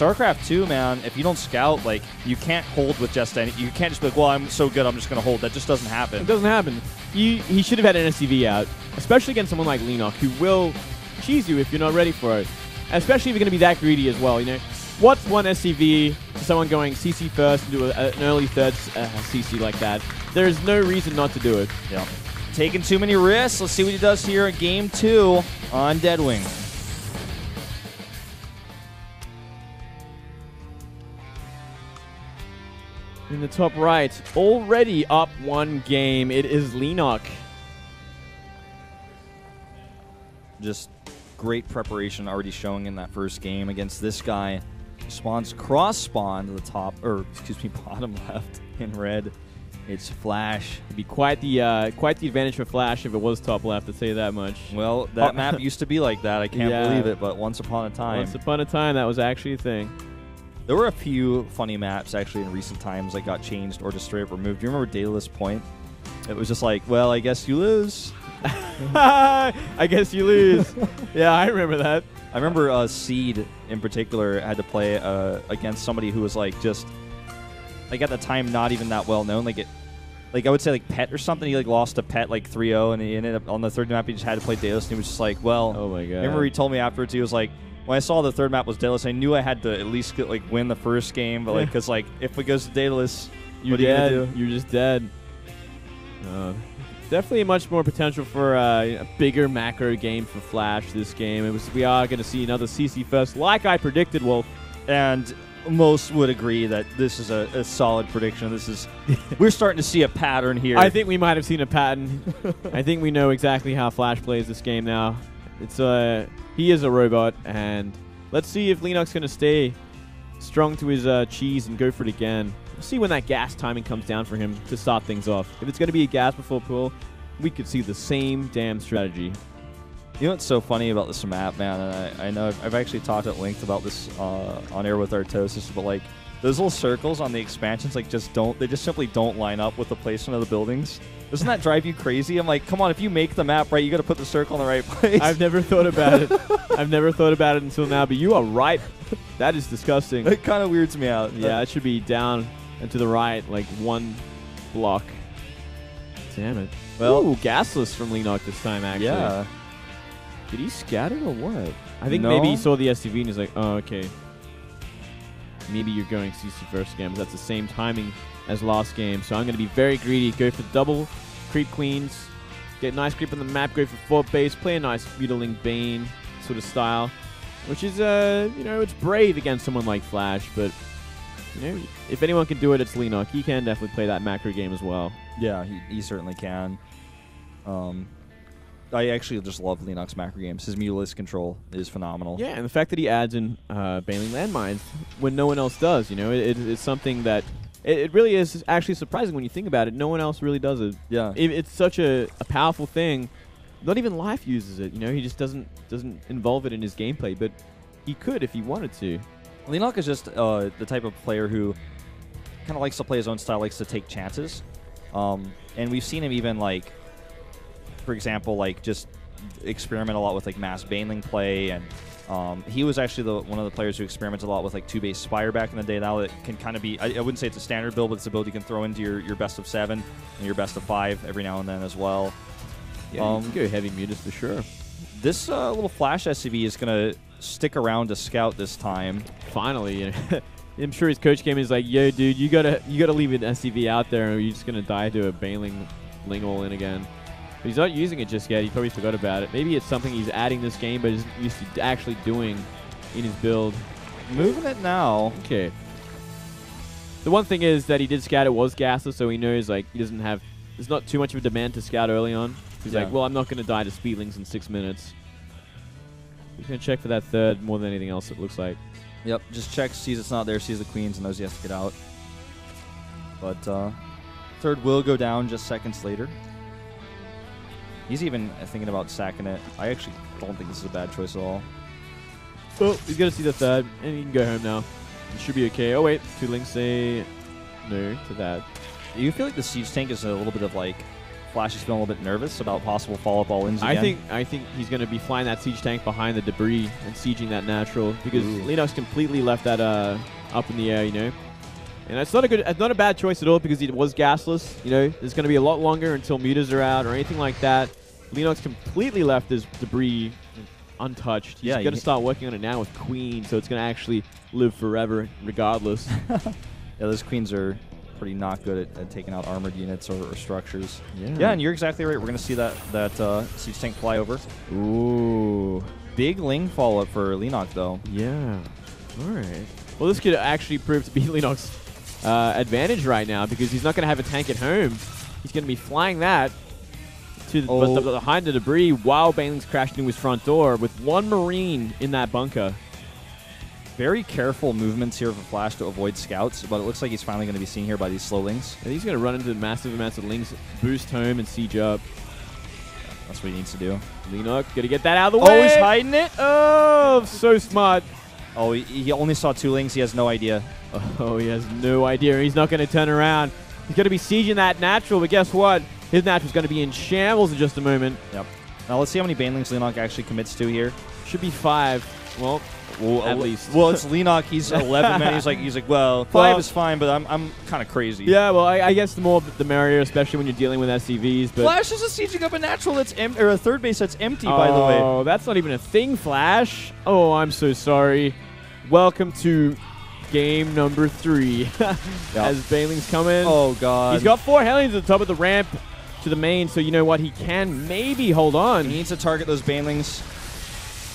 StarCraft 2, man, if you don't scout, like, you can't hold with just any. You can't just be like, well, I'm so good, I'm just going to hold. That just doesn't happen. It doesn't happen. He should have had an SCV out, especially against someone like Leenock, who will cheese you if you're not ready for it. Especially if you're going to be that greedy as well, you know. What's one SCV to someone going CC first and do an early third CC like that? There's no reason not to do it. Yeah. Taking too many risks. Let's see what he does here in Game 2 on Deadwing. In the top right, already up 1 game, it is Leenock. Just great preparation already showing in that first game against this guy. Spawns cross spawn to the top, or excuse me, bottom left in red. It's Flash. It'd be quite the advantage for Flash if it was top left, to say that much. Well, that map used to be like that. I can't believe it, but once upon a time. Once upon a time, that was actually a thing. There were a few funny maps actually in recent times that got changed or just straight up removed. Do you remember Daedalus Point? It was just like, well, I guess you lose. I guess you lose. Yeah, I remember that. I remember Seed in particular had to play against somebody who was like just like at the time not even that well known. Like I would say like Pet or something. He like lost to Pet like 3-0, and he ended up on the third map. He just had to play Daedalus, and he was just like, well, oh my god. Remember he told me afterwards he was like, when I saw the third map was Daedalus, I knew I had to at least get, like win the first game, but like because like if it goes to Daedalus, you're dead. You're just dead. Definitely much more potential for a bigger macro game for Flash this game. We are going to see another CC first, like I predicted, Wolf. And most would agree that this is a solid prediction. This is we're starting to see a pattern here. I think we might have seen a pattern. I think we know exactly how Flash plays this game now. It's he is a robot, and let's see if Leenock's going to stay strong to his cheese and go for it again. We'll see when that gas timing comes down for him to start things off. If it's going to be a gas before pull, we could see the same damn strategy. You know what's so funny about this map, man? And I know I've actually talked at length about this on air with Artosis, but like those little circles on the expansions, like they just simply don't line up with the placement of the buildings. Doesn't that drive you crazy? I'm like, come on, if you make the map right, you got to put the circle in the right place. I've never thought about it. I've never thought about it until now, but you are right. That is disgusting. It kind of weirds me out. Yeah, it should be down and to the right, like 1 block. Damn it. Well, ooh, gasless from Leenock this time, actually. Yeah. Did he scatter or what? I think No. maybe he saw the SCV and he's like, oh, okay. Maybe you're going CC first again, but that's the same timing as last game. So I'm going to be very greedy. Go for double creep queens. Get a nice creep on the map. Go for 4 base. Play a nice Mutiling Bane sort of style. Which is, you know, it's brave against someone like Flash. But, you know, if anyone can do it, it's Leenock. He can definitely play that macro game as well. Yeah, he certainly can. I actually just love Leenock's macro games. His Mutalisk control is phenomenal. Yeah, and the fact that he adds in Baneling landmines when no one else does, you know, it's something that it really is actually surprising when you think about it. No one else really does it. Yeah, it's such a powerful thing. Not even Life uses it. You know, he just doesn't involve it in his gameplay, but he could if he wanted to. Leenock is just the type of player who kind of likes to play his own style, likes to take chances, and we've seen him even like, for example, like just experiment a lot with like mass Baneling play, and he was actually one of the players who experimented a lot with like 2-base Spire back in the day. Now it can kind of be, I wouldn't say it's a standard build, but it's a build you can throw into your best of 7 and your best of 5 every now and then as well. Yeah, you can go heavy mutas for sure. This little Flash SCV is going to stick around to scout this time. Finally, you know. I'm sure his coach came in and was like, yo, dude, you gotta leave an SCV out there or you're just going to die to a Baneling Ling in again. He's not using it just yet. He probably forgot about it. Maybe it's something he's adding this game, but he's used to actually doing in his build. Moving it now. Okay. The one thing is that he did scout it was gasless, so he knows like he doesn't have. There's not too much of a demand to scout early on. He's like, well, I'm not going to die to Speedlings in 6 minutes. He's going to check for that third more than anything else. It looks like. Yep. Just checks, sees it's not there, sees the queens, and knows he has to get out. But third will go down just seconds later. He's even thinking about sacking it. I actually don't think this is a bad choice at all. Oh, he's going to see the third, and he can go home now. It should be okay. Oh, wait. 2 links say no to that. Do you feel like the siege tank is a little bit of like Flash is feeling a little bit nervous about possible follow-up all-ins again. I think he's going to be flying that siege tank behind the debris and sieging that natural because Leenock's completely left that up in the air, you know. And it's not a bad choice at all because it was gasless. You know, there's going to be a lot longer until meters are out or anything like that. Leenock's completely left this debris untouched. He's going to start working on it now with Queen, so it's going to actually live forever regardless. Yeah, those Queens are pretty not good at taking out armored units or structures. Yeah, and you're exactly right. We're going to see that siege tank fly over. Ooh. Big Ling follow-up for Leenock, though. Yeah. All right. Well, this could actually prove to be Leenock's advantage right now because he's not going to have a tank at home. He's going to be flying that to behind the debris while Baneling's crashed into his front door with one Marine in that bunker. Very careful movements here for Flash to avoid scouts, but it looks like he's finally going to be seen here by these slow Lings. And he's going to run into massive amounts of Lings, boost home, and siege up. That's what he needs to do. Leenock, got to get that out of the way. Oh, he's hiding it. Oh, so smart. Oh, he only saw 2 Lings. He has no idea. Oh, he has no idea. He's not going to turn around. He's going to be sieging that natural, but guess what? His natural's going to be in shambles in just a moment. Yep. Now let's see how many Banelings Leenock actually commits to here. Should be 5. Well, at least. Well, it's Leenock. He's 11, man. He's like, well, 5 is fine, but I'm kind of crazy. Yeah, well, I guess the more the merrier, especially when you're dealing with SCVs. But Flash is sieging up a natural that's or a third base that's empty, by the way. Oh, that's not even a thing, Flash. Oh, I'm so sorry. Welcome to game number 3. As Baneling's coming. Oh, God. He's got 4 Hellions at the top of the ramp to the main, so you know what? He can maybe hold on. He needs to target those Banelings.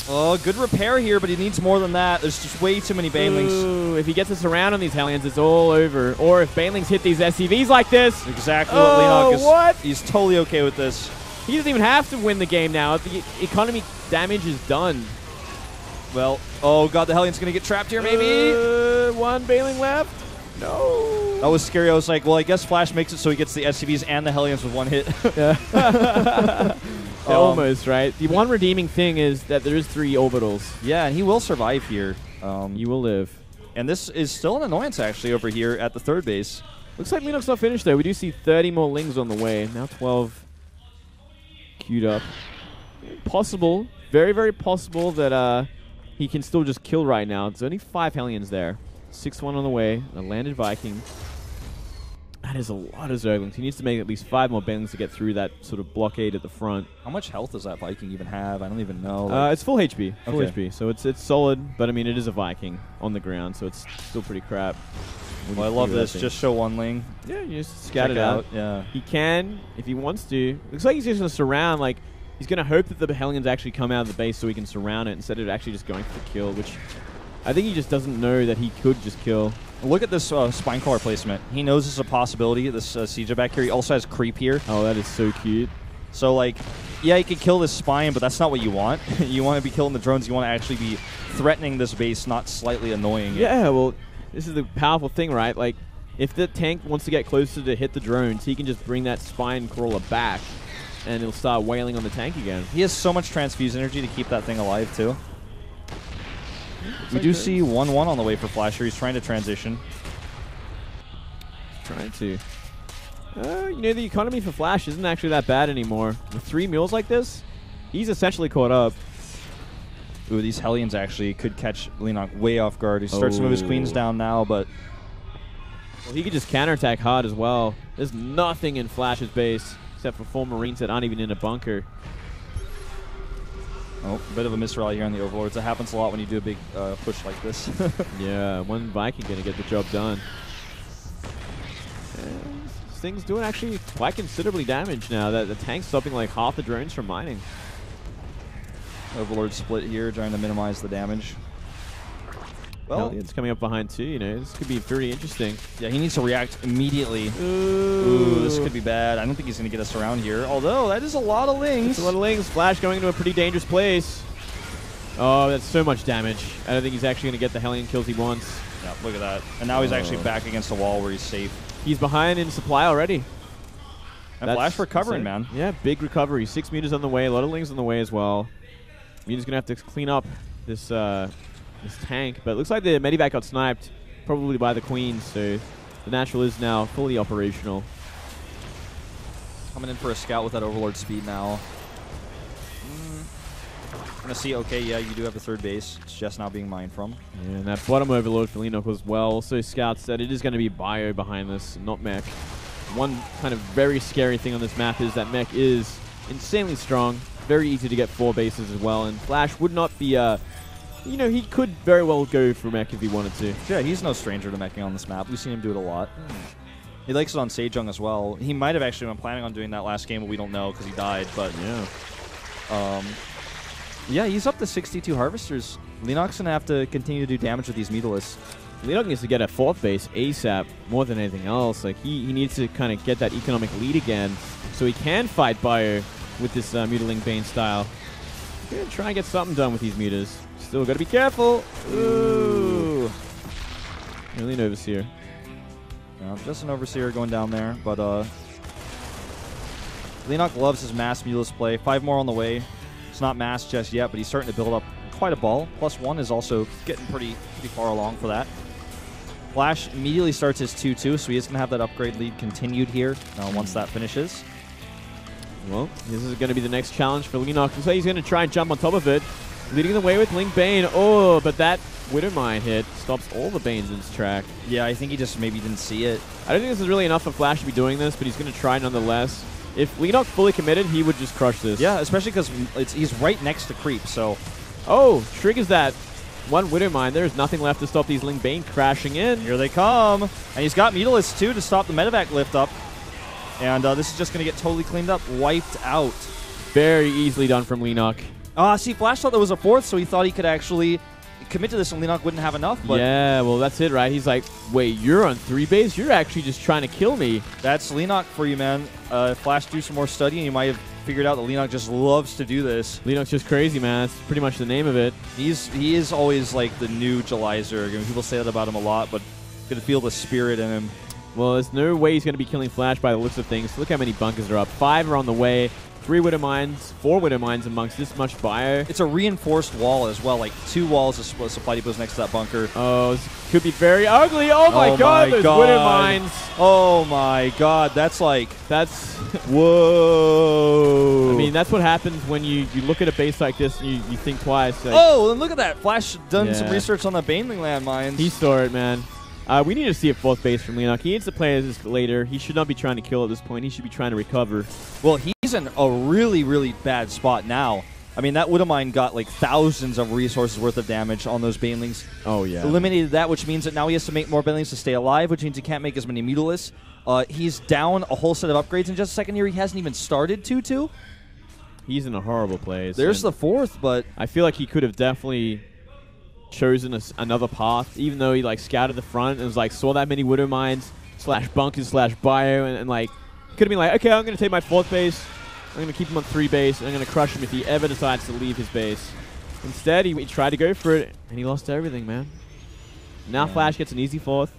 Oh, good repair here, but he needs more than that. There's just way too many Banelings. Ooh, if he gets us around on these Hellions, it's all over. Or if Banelings hit these SCVs like this. Exactly what Leenock is. What? He's totally okay with this. He doesn't even have to win the game now. The economy damage is done. Well, oh, God, the Hellion's going to get trapped here, maybe. 1 Baneling left. No. That was scary. I was like, well, I guess Flash makes it so he gets the SCVs and the Hellions with 1 hit. Yeah. Almost, right? The one redeeming thing is that there is 3 orbitals. Yeah, and he will survive here. You will live. And this is still an annoyance, actually, over here at the third base. Looks like Leenock's not finished, though. We do see 30 more Lings on the way. Now 12 queued up. Possible. Very, very possible that he can still just kill right now. There's only 5 Hellions there. 6-1 on the way. A landed Viking. That is a lot of Zerglings. He needs to make at least 5 more Banelings to get through that sort of blockade at the front. How much health does that Viking even have? I don't even know. Like it's full HP. Full okay. HP. So it's solid, but I mean, it is a Viking on the ground, so it's still pretty crap. Well, I love this. Just show 1 Ling. Yeah, you just scout it out. Yeah. He can, if he wants to. Looks like he's just going to surround, like, he's going to hope that the Hellions actually come out of the base so he can surround it instead of actually just going for the kill, which I think he just doesn't know that he could just kill. Look at this spine collar placement. He knows this is a possibility, this siege back here. He also has creep here. Oh, that is so cute. So, like, yeah, you can kill this spine, but that's not what you want. You want to be killing the drones. You want to actually be threatening this base, not slightly annoying it. Yeah, well, this is the powerful thing, right? Like, if the tank wants to get closer to hit the drones, he can just bring that spine crawler back, and it'll start wailing on the tank again. He has so much transfuse energy to keep that thing alive, too. We do see 1-1 on the way for Flasher. He's trying to transition. Trying to. You know, the economy for Flash isn't actually that bad anymore. With 3 mules like this, he's essentially caught up. Ooh, these Hellions actually could catch Leenock way off guard. He starts to move his queens down now, but... Well, he could just counterattack hard as well. There's nothing in Flash's base except for 4 Marines that aren't even in a bunker. Oh, a bit of a misrally here on the Overlords. That happens a lot when you do a big push like this. Yeah, 1 Viking going to get the job done. And this thing's doing actually quite considerably damage now. That the tank's stopping like half the drones from mining. Overlord split here, trying to minimize the damage. Well, it's coming up behind too, you know. This could be pretty interesting. Yeah, he needs to react immediately. Ooh, this could be bad. I don't think he's going to get us around here. Although, that is a lot of Lings. That's a lot of Lings. Flash going into a pretty dangerous place. Oh, that's so much damage. I don't think he's actually going to get the Hellion kills he wants. Yeah, look at that. And now he's actually back against a wall where he's safe. He's behind in supply already. And Flash recovering, man. Yeah, big recovery. 6 meters on the way. A lot of Lings on the way as well. He's going to have to clean up this tank, but it looks like the Medivac got sniped, probably by the Queen, so the Natural is now fully operational. Coming in for a scout with that Overlord speed now. Gonna see, okay, yeah, you do have the third base. It's just now being mined from. And that bottom Overlord for Leenock as well. Also, Scout said it is going to be Bio behind this, not Mech. One kind of very scary thing on this map is that Mech is insanely strong. Very easy to get 4 bases as well. And Flash would not be, you know, he could very well go for Mech if he wanted to. Yeah, he's no stranger to meching on this map. We've seen him do it a lot. He likes it on Sejong as well. He might have actually been planning on doing that last game, but we don't know because he died. But yeah. Yeah, he's up to 62 Harvesters. Leenock's going to have to continue to do damage with these Mutalisks. Leenock needs to get a 4th base ASAP more than anything else. Like, he needs to kind of get that economic lead again so he can fight Bio with this Mutaling Bane style. He's going to try and get something done with these Mutas. Still got to be careful. Ooh. Really an Overseer. Just an Overseer going down there, but Leenock loves his mass Mutalisk play. 5 more on the way. It's not mass just yet, but he's starting to build up quite a ball. +1 is also getting pretty far along for that. Flash immediately starts his 2-2, so he is going to have that upgrade lead continued here once that finishes. Well, this is going to be the next challenge for Leenock. Looks like he's going to try and jump on top of it. Leading the way with Link Bane. Oh, but that Widowmine hit stops all the Banes in its track. Yeah, I think he just maybe didn't see it. I don't think this is really enough for Flash to be doing this, but he's going to try nonetheless. If Leenock fully committed, he would just crush this. Yeah, especially because he's right next to Creep, so... Oh, triggers that one Widowmine. There's nothing left to stop these Ling Bane crashing in. Here they come. And he's got Mutalisks, too, to stop the Medevac lift up. And this is just going to get totally cleaned up. Wiped out. Very easily done from Leenock. See, Flash thought there was a 4th, so he thought he could actually commit to this and Leenock wouldn't have enough. But yeah, well, that's it, right? He's like, wait, you're on 3 base? You're actually just trying to kill me. That's Leenock for you, man. Flash do some more studying, you might have figured out that Leenock just loves to do this. Leenock's just crazy, man. That's pretty much the name of it. He is always like the new Jelizer. I mean, people say that about him a lot, but going to feel the spirit in him. Well, there's no way he's going to be killing Flash by the looks of things. Look how many bunkers are up. 5 are on the way. 3 Widowmines, 4 Widowmines amongst this much Bio. It's a reinforced wall as well, like 2 walls of supply depots next to that bunker. Oh, this could be very ugly. Oh my god, there's Widowmines. Oh my god, that's like... That's... Whoa. I mean, that's what happens when you look at a base like this and you think twice. Like, oh, and look at that. Flash done some research on the Baneling landmines. He saw it, man. We need to see a 4th base from Leenock. He needs to play this later. He should not be trying to kill at this point. He should be trying to recover. Well, he's in a really, really bad spot now. I mean, that Widowmine got like thousands of resources worth of damage on those Banelings. Oh, yeah. Eliminated that, which means that now he has to make more Banelings to stay alive, which means he can't make as many Mutalisks. He's down a whole set of upgrades in just a second here. He hasn't even started 2-2. He's in a horrible place. There's the 4th, but... I feel like he could have definitely... chosen another path, even though he like scouted the front and was like saw that many Widowmines / bunkers / bio and like could have been like, okay, I'm gonna take my 4th base, I'm gonna keep him on 3 base, and I'm gonna crush him if he ever decides to leave his base. Instead, he tried to go for it and he lost everything, man. Now Flash gets an easy 4th,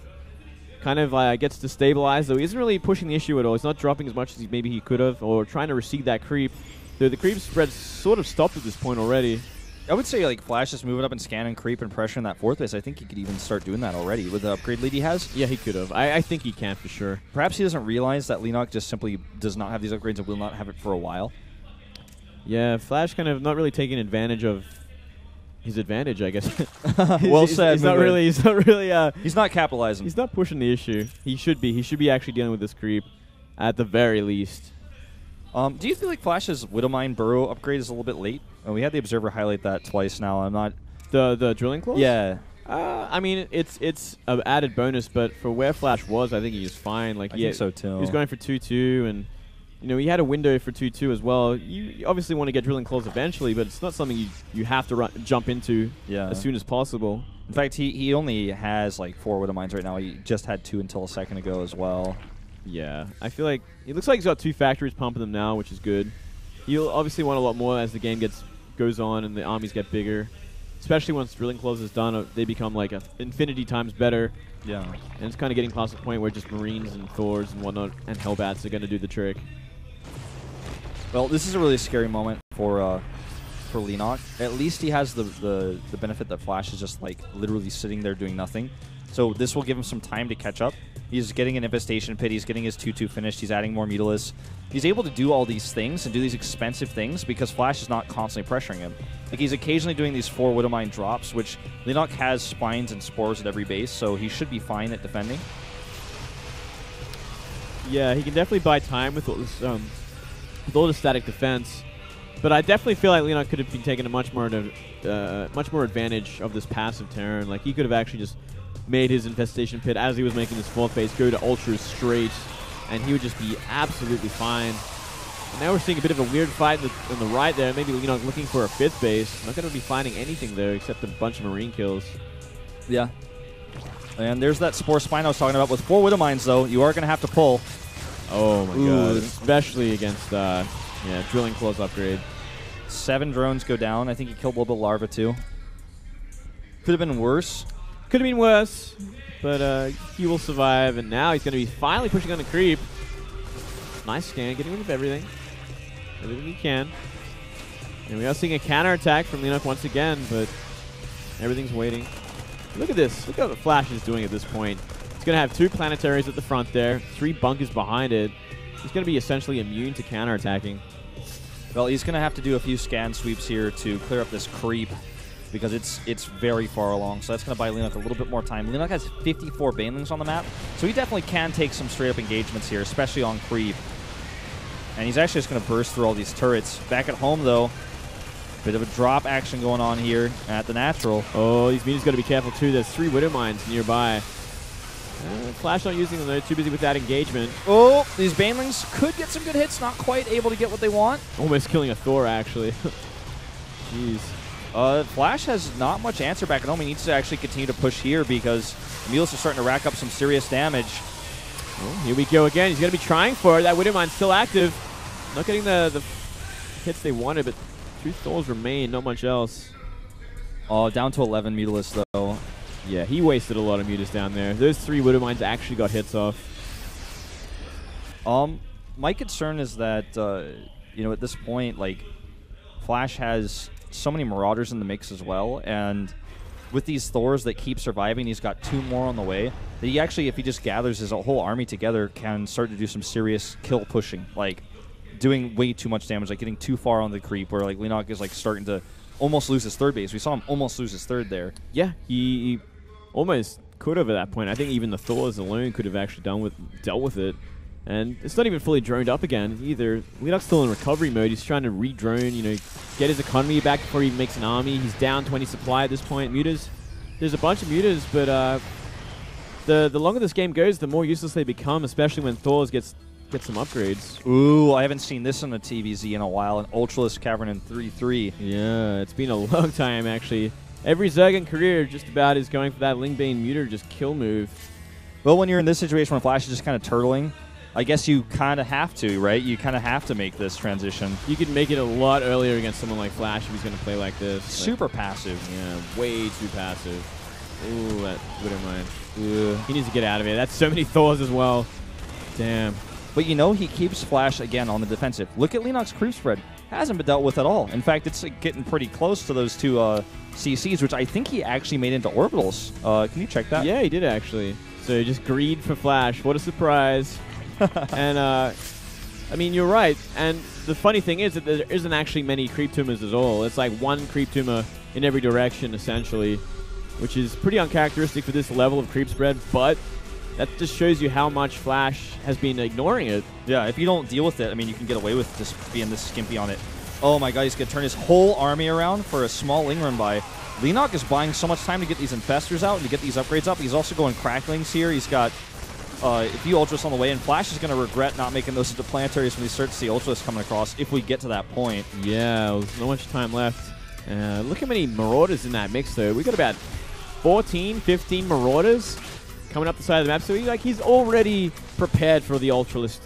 kind of gets to stabilize, though he isn't really pushing the issue at all. He's not dropping as much as maybe he could have, or trying to recede that creep. Though the creep spread's sort of stopped at this point already. I would say like Flash just moving up and scanning creep and pressuring that 4th base. I think he could even start doing that already with the upgrade lead he has. Yeah, he could have. I think he can for sure. Perhaps he doesn't realize that Leenock just simply does not have these upgrades and will not have it for a while. Yeah, Flash kind of not really taking advantage of his advantage, I guess. Well said. He's not really. He's not capitalizing. He's not pushing the issue. He should be. He should be actually dealing with this creep, at the very least. Do you feel like Flash's Widowmine Burrow upgrade is a little bit late? We had the Observer highlight that twice now. I'm not... The drilling claws? Yeah. I mean, it's an added bonus, but for where Flash was, I think he was fine. Like, I think so too. He was going for 2-2, and you know he had a window for 2-2 as well. You obviously want to get drilling claws eventually, but it's not something you have to jump into as soon as possible. In fact, he only has like 4 Widowmines right now. He just had 2 until a second ago as well. Yeah, I feel like it looks like he's got 2 factories pumping them now, which is good. He'll obviously want a lot more as the game goes on and the armies get bigger. Especially once drilling claws is done, they become like infinity times better. Yeah. And it's kind of getting past the point where just Marines and Thors and whatnot and Hellbats are going to do the trick. Well, this is a really scary moment for Leenock. At least he has the benefit that Flash is just like literally sitting there doing nothing. So this will give him some time to catch up. He's getting an Infestation Pit. He's getting his 2-2 finished. He's adding more Mutalisk. He's able to do all these things and do these expensive things because Flash is not constantly pressuring him. Like, he's occasionally doing these 4 Widowmine drops, which Leenock has spines and spores at every base, so he should be fine at defending. Yeah, he can definitely buy time with all this static defense. But I definitely feel like Leenock could have been taking a much more advantage of this passive turn. Like, he could have actually just made his Infestation Pit as he was making his 4th base go to Ultras straight, and he would just be absolutely fine. And now we're seeing a bit of a weird fight on the right there. Maybe Leenock looking for a 5th base. Not going to be finding anything there except a bunch of Marine kills. Yeah. And there's that Spore Spine I was talking about. With 4 Widowmines, though, you are going to have to pull. Oh, my God. Especially against Drilling Claws upgrade. 7 drones go down. I think he killed a little bit of Larva, too. Could have been worse. Could have been worse, but he will survive. And now he's going to be finally pushing on the creep. Nice scan, getting rid of everything. Everything he can. And we are seeing a counterattack from Leenock once again, but everything's waiting. Look at this. Look at what Flash is doing at this point. He's going to have 2 planetaries at the front there, 3 bunkers behind it. He's going to be essentially immune to counterattacking. Well, he's going to have to do a few scan sweeps here to clear up this creep because it's very far along. So that's going to buy Leenock a little bit more time. Leenock has 54 Banelings on the map, so he definitely can take some straight-up engagements here, especially on creep. And he's actually just going to burst through all these turrets. Back at home, though, bit of a drop action going on here at the natural. Oh, these Mutas got to be careful, too. There's 3 Widowmines nearby. Flash not using them, though. Too busy with that engagement. Oh, these Banelings could get some good hits. Not quite able to get what they want. Almost killing a Thor, actually. Jeez. Flash has not much answer back at home. He needs to actually continue to push here because Mutalisk are starting to rack up some serious damage. Oh, here we go again. He's going to be trying for it. That Widowmine's still active. Not getting the hits they wanted, but 2 Thors remain. Not much else. Oh, down to 11 Mutalisk, though. Yeah, he wasted a lot of Mutas down there. Those 3 Widowmines actually got hits off. My concern is that, at this point, like, Flash has so many Marauders in the mix as well, and with these Thors that keep surviving, he's got 2 more on the way, that he actually, if he just gathers his whole army together, can start to do some serious kill pushing, like doing way too much damage, like getting too far on the creep, where like Leenock is like starting to almost lose his 3rd base. We saw him almost lose his 3rd there. Yeah, he almost could have at that point. I think even the Thors alone could have actually dealt with it. And it's not even fully droned up again either. Leenock's still in recovery mode. He's trying to re-drone, get his economy back before he makes an army. He's down 20 supply at this point. Mutas, there's a bunch of Mutas, but the longer this game goes, the more useless they become, especially when Thors get some upgrades. Ooh, I haven't seen this on the TVZ in a while. An Ultralisk Cavern in 3-3. Yeah, it's been a long time, actually. Every Zerg career just about is going for that Lingbane Muter just kill move. Well, when you're in this situation when Flash is just kind of turtling, I guess you kind of have to, right? You kind of have to make this transition. You could make it a lot earlier against someone like Flash if he's going to play like this. Super passive. Yeah, way too passive. Ooh, that Widowmine. He needs to get out of here. That's so many Thors as well. Damn. But he keeps Flash again on the defensive. Look at Leenock's creep spread. Hasn't been dealt with at all. In fact, it's getting pretty close to those 2 CCs, which I think he actually made into orbitals. Can you check that? Yeah, he did actually. So just greed for Flash. What a surprise. And, I mean, you're right. And the funny thing is that there isn't actually many creep tumors at all. It's like 1 creep tumor in every direction, essentially, which is pretty uncharacteristic for this level of creep spread, but that just shows you how much Flash has been ignoring it. Yeah, if you don't deal with it, I mean, you can get away with just being this skimpy on it. Oh my god, he's going to turn his whole army around for a small Ling run by. Leenock is buying so much time to get these Infestors out and to get these upgrades up. He's also going Cracklings here. He's got a few Ultras on the way, and Flash is going to regret not making those into planetaries when we start to see Ultras coming across, if we get to that point. Yeah, there's not much time left. Look how many Marauders in that mix, though. We got about 14, 15 Marauders coming up the side of the map, so he's already prepared for the Ultralist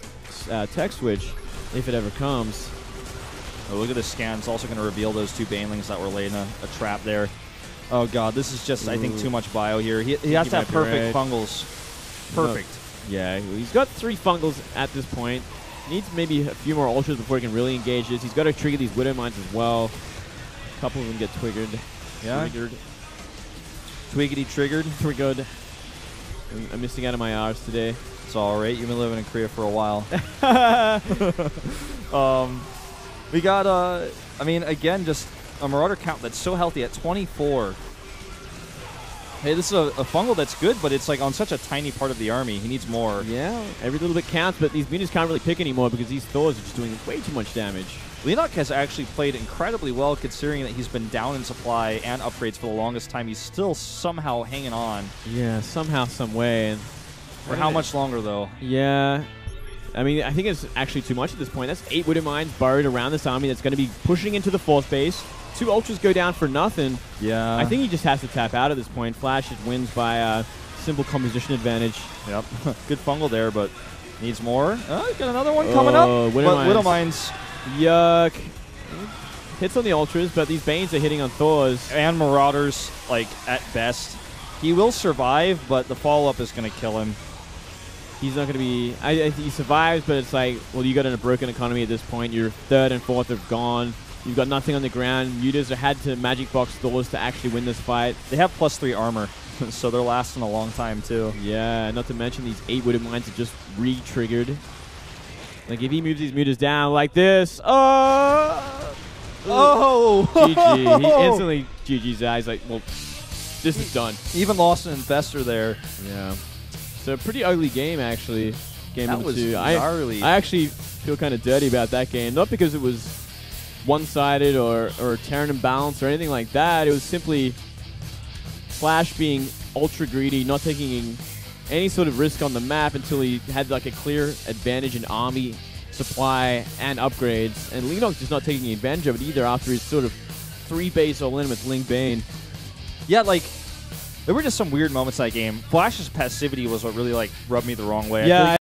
tech switch, if it ever comes. Oh, look at the scan. It's also going to reveal those 2 Banelings that were laying a trap there. Oh god, this is just, I think, too much bio here. He has to have perfect fungals. Perfect. Yeah, he's got 3 fungals at this point. Needs maybe a few more Ultras before he can really engage this. He's got to trigger these Widowmines as well. A couple of them get twiggered. Yeah. Twiggity triggered. Triggered. I'm missing out on my hours today. It's all right. You've been living in Korea for a while. We got, I mean, again, just a Marauder count that's so healthy at 24. Hey, this is a fungal that's good, but it's like on such a tiny part of the army. He needs more. Yeah, every little bit counts, but these mutas can't really pick anymore because these Thors are just doing way too much damage. Leenock has actually played incredibly well considering that he's been down in supply and upgrades for the longest time. He's still somehow hanging on. Yeah, somehow, some way. And for how much longer, though? Yeah. I mean, I think it's actually too much at this point. That's 8 Wooden Mines burrowed around this army that's going to be pushing into the 4th base. 2 Ultras go down for nothing. Yeah. I think he just has to tap out at this point. Flash just wins by simple composition advantage. Yep. Good fungal there, but needs more. Got another one coming up. Widow Mines. Yuck. Hits on the Ultras, but these Banes are hitting on Thors. And Marauders, like, at best. He will survive, but the follow-up is going to kill him. He's not going to be... he survives, but it's like, well, you got a broken economy at this point. Your 3rd and 4th are gone. You've got nothing on the ground. Mutas are had to Magic Box Thors to actually win this fight. They have +3 armor, so they're lasting a long time, too. Yeah, not to mention these 8 Wooden Mines are just re-triggered. Like, if he moves these mutas down like this... Oh! GG. He instantly GG's out. He's like, well, this is done. Even lost an investor there. Yeah. So, pretty ugly game, actually. Game number 2. Gnarly. I actually feel kind of dirty about that game. Not because it was one-sided or Terran imbalance or anything like that. It was simply Flash being ultra greedy, not taking any sort of risk on the map until he had like a clear advantage in army supply and upgrades, and Leenock just not taking advantage of it either after his sort of 3-base all-in with Link Bane. Yeah, like, there were just some weird moments in that game. Flash's passivity was what really, like, rubbed me the wrong way. Yeah.